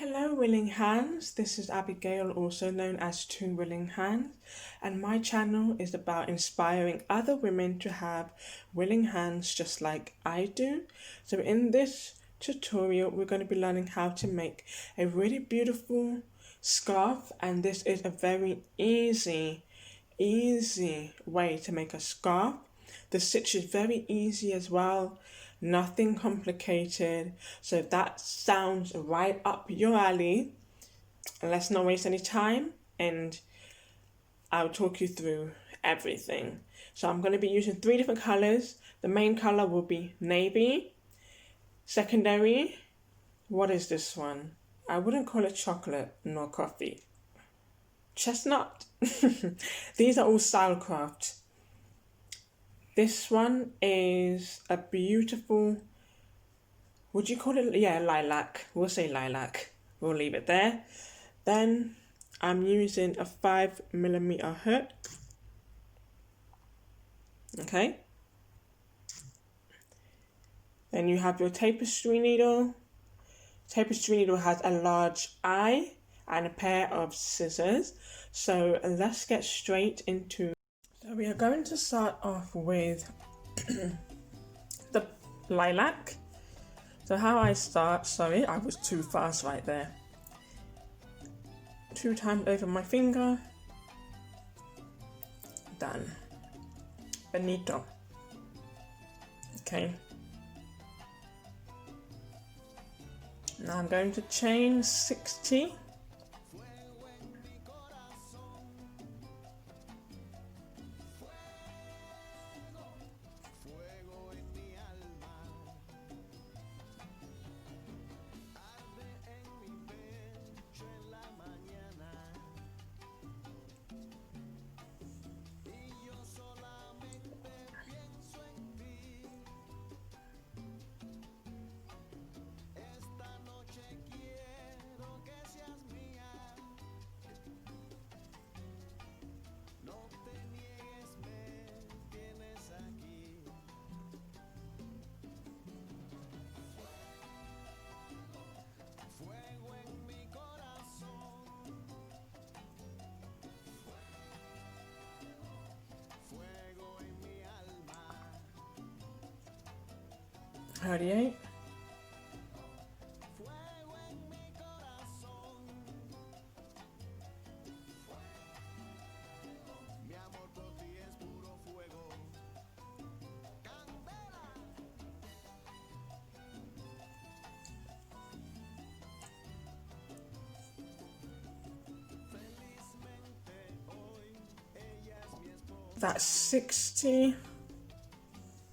Hello, willing hands. This is Abigail, also known as Two Willing Hands, and my channel is about inspiring other women to have willing hands just like I do. So, in this tutorial, we're going to be learning how to make a really beautiful scarf, and this is a very easy way to make a scarf. The stitch is very easy as well, nothing complicated. So if that sounds right up your alley, let's not waste any time and I'll talk you through everything. So I'm going to be using 3 different colors. The main color will be navy. Secondary, what is this one? I wouldn't call it chocolate nor coffee. Chestnut. These are all style craft. This one is a beautiful, would you call it? Yeah, lilac. We'll say lilac. We'll leave it there. Then I'm using a 5mm hook. Okay. Then you have your tapestry needle. Tapestry needle has a large eye and a pair of scissors. So let's get straight into. So we are going to start off with the lilac. So how I start, sorry, I was too fast right there. 2 times over my finger. Done. Benito. Okay. Now I'm going to chain 60. Thirty-eight. That's 60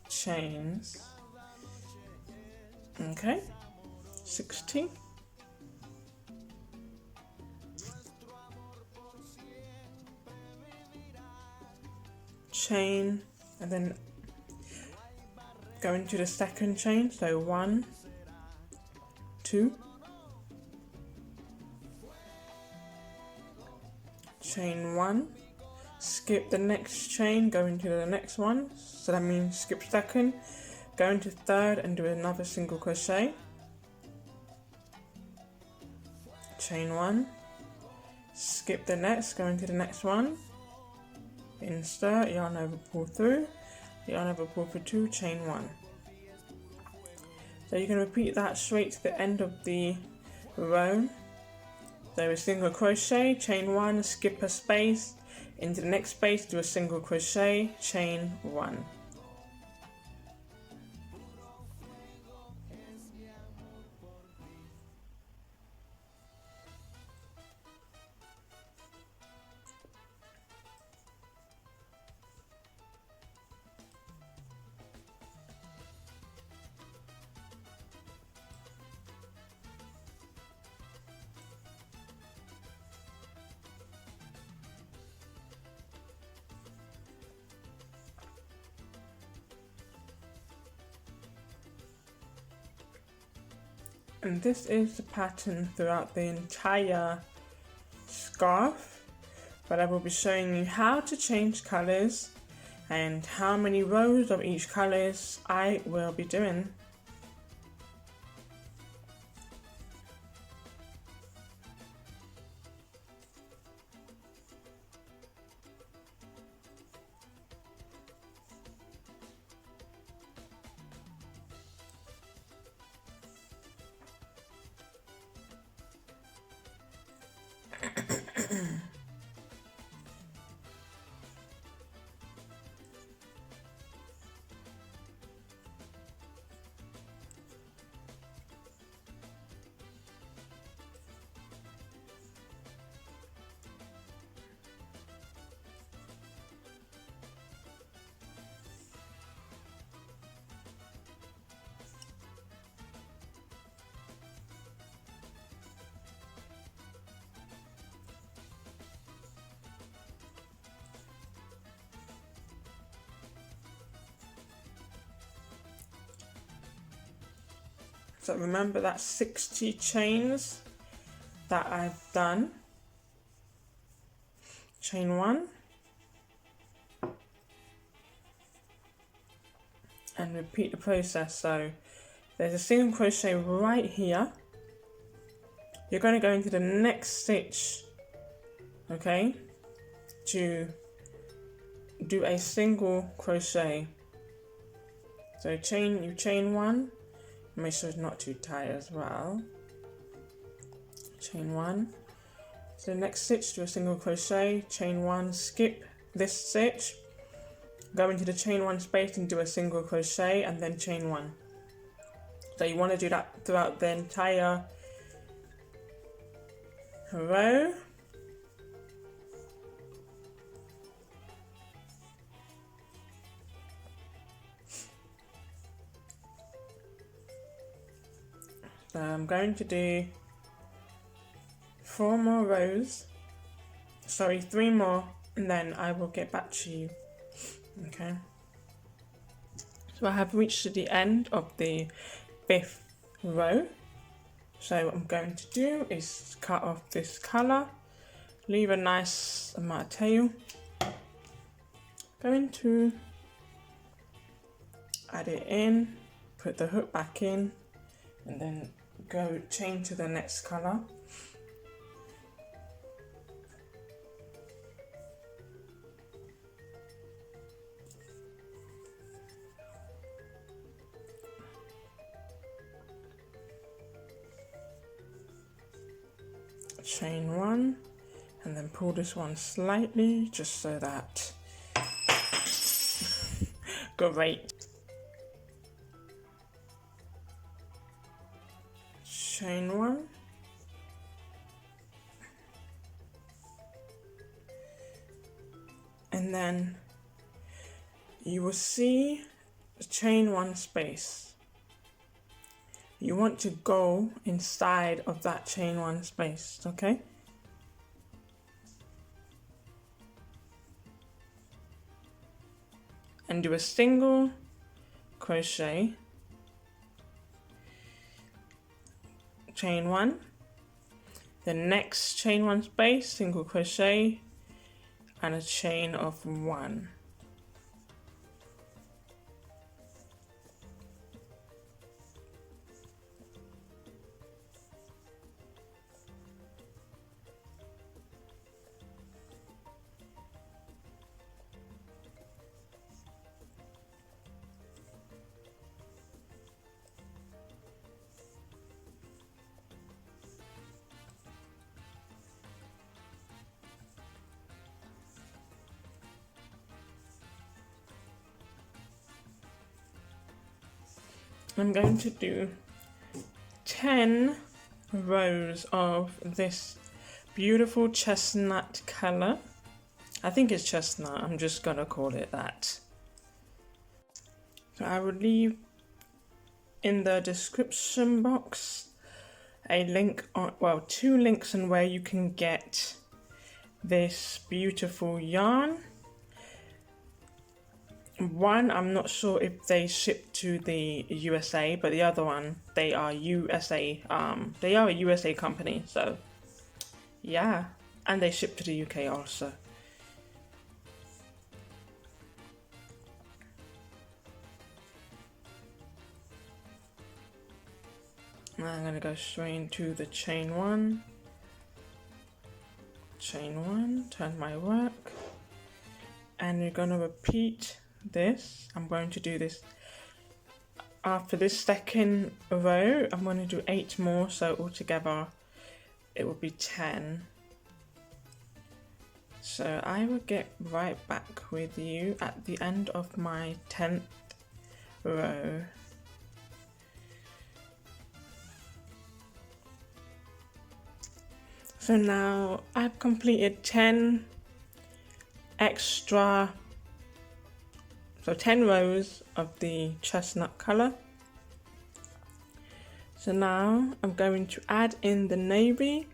chains. Okay, 60. Chain, and then go into the second chain. So 1, 2, chain 1, skip the next chain, go into the next one. So that means skip second, go into third and do another single crochet. Chain 1, skip the next, go into the next one. Insert, yarn over, pull through, yarn over, pull for 2, chain 1. So you can repeat that straight to the end of the row. So a single crochet, chain 1, skip a space, into the next space, do a single crochet, chain 1. And this is the pattern throughout the entire scarf, but I will be showing you how to change colors and how many rows of each colors I will be doing. So remember that's 60 chains that I've done. Chain 1 and repeat the process. So there's a single crochet right here. You're going to go into the next stitch, okay, to do a single crochet. So you chain 1, make sure it's not too tight as well. Chain 1. So next stitch, do a single crochet, chain 1, skip this stitch, go into the chain 1 space and do a single crochet and then chain 1. So you want to do that throughout the entire row. So I'm going to do 4 more rows, sorry, 3 more, and then I will get back to you. Okay, so I have reached the end of the 5th row. So what I'm going to do is cut off this color, leave a nice amount of tail, going to add it in, put the hook back in, and then go chain to the next color. Chain 1 and then pull this one slightly just so that great. Chain 1 and then you will see the chain 1 space. You want to go inside of that chain 1 space, okay? And do a single crochet, chain 1, the next chain 1 space, single crochet, and a chain of 1. I'm going to do 10 rows of this beautiful chestnut color. I think it's chestnut, I'm just gonna call it that. So I will leave in the description box a link on, well, 2 links on where you can get this beautiful yarn. One, I'm not sure if they ship to the USA, but the other one, they are USA. They are a USA company, so yeah, and they ship to the UK also. Now I'm gonna go straight into the chain 1, turn my work, and you're gonna repeat this. I'm going to do this after this second row. I'm going to do 8 more, so altogether it will be 10. So I will get right back with you at the end of my 10th row. So now I've completed 10 extra, so 10 rows of the chestnut colour. So now I'm going to add in the navy.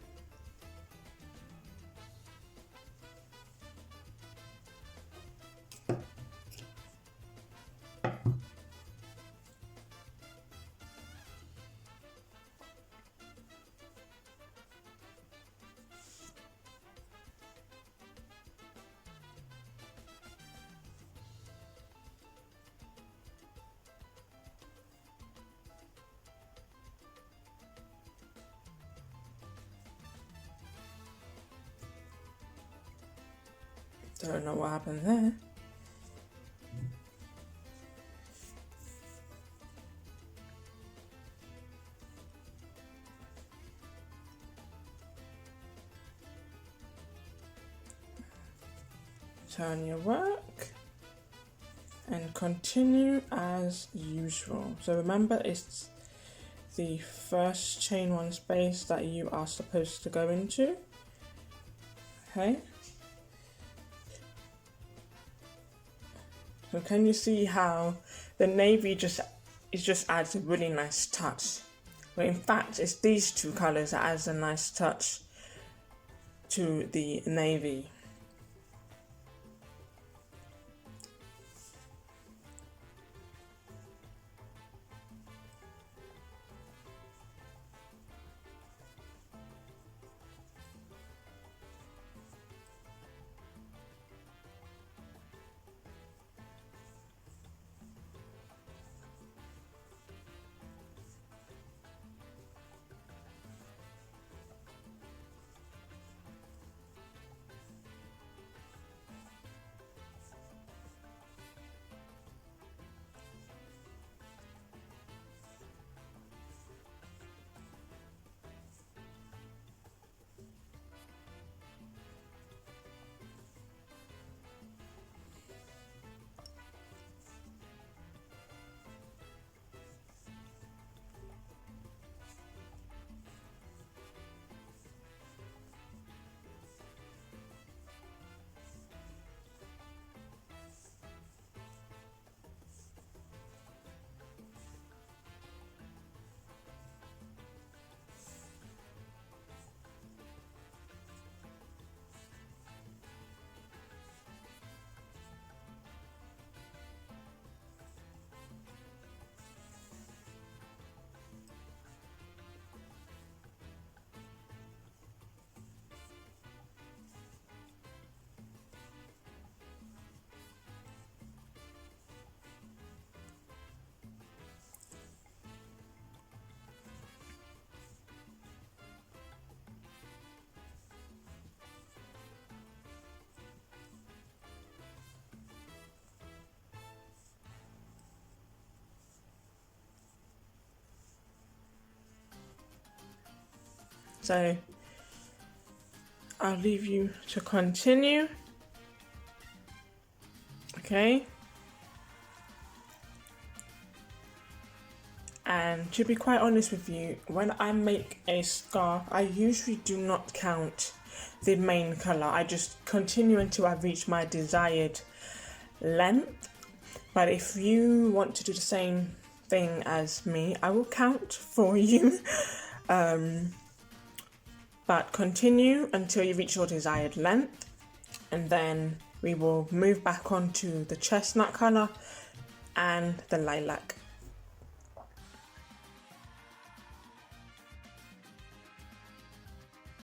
Don't know what happened there. Turn your work and continue as usual. So remember, it's the first chain one space that you are supposed to go into. Okay. So can you see how the navy just adds a really nice touch? But in fact, it's these two colours that adds a nice touch to the navy. So I'll leave you to continue. Okay. And to be quite honest with you, when I make a scarf, I usually do not count the main colour. I just continue until I reach my desired length. But if you want to do the same thing as me, I will count for you. But continue until you reach your desired length, and then we will move back onto the chestnut colour and the lilac